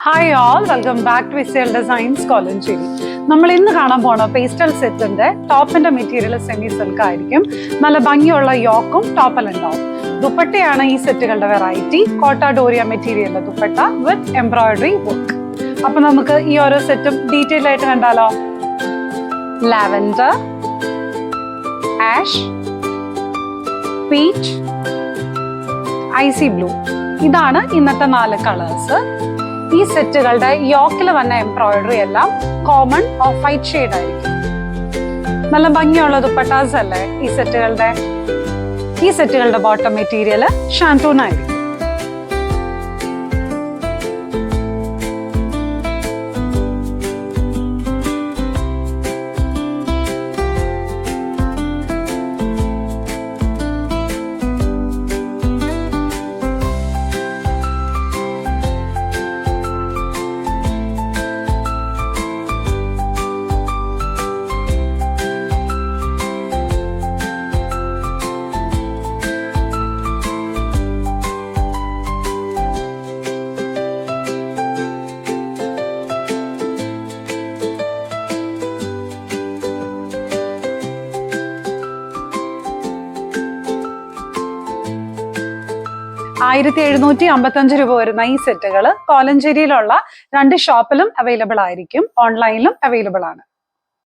Hi all, welcome back to visual designs Kolenchery. നമ്മൾ ഇന്ന് കാണാൻ പോണ പേസ്റ്റൽ സെറ്റിന്റെ ടോപ്പിന്റെ മെറ്റീരിയൽ സെമി സിൽക്ക് ആയിരിക്കും. നല്ല ഭംഗിയുള്ള യോക്കും ടോപ്പെല്ലാം ഉണ്ടാവും. ദുപ്പട്ടയാണ് ഈ സെറ്റുകളുടെ വെറൈറ്റി. കോട്ട ഡോറിയ മെറ്റീരിയലിന്റെ ദുപ്പട്ട വിത്ത് എംബ്രോയിഡറി വർക്ക്. അപ്പൊ നമുക്ക് ഈ ഓരോ സെറ്റും ഡീറ്റെയിൽ ആയിട്ട് കണ്ടാലോ. Lavender, ash, peach, icy blue, ഇതാണ് ഇന്നത്തെ 4 കളേഴ്സ്. ഈ സെറ്റുകളുടെ യോക്കിൽ വന്ന എംബ്രോയിഡറി എല്ലാം കോമൺ ഓഫ് വൈറ്റ് ഷെയ്ഡ് ആയിരിക്കും. നല്ല ഭംഗിയുള്ള ദുപ്പട്ടാസ് അല്ലേ ഈ സെറ്റുകളുടെ ബോട്ടം മെറ്റീരിയൽ ഷാൻറ്റൂൺ ആയിരിക്കും. ₹1755 വരുന്ന ഈ സെറ്റുകൾ കോലഞ്ചേരിയിലുള്ള 2 ഷോപ്പിലും അവൈലബിൾ ആയിരിക്കും. ഓൺലൈനിലും അവൈലബിൾ ആണ്.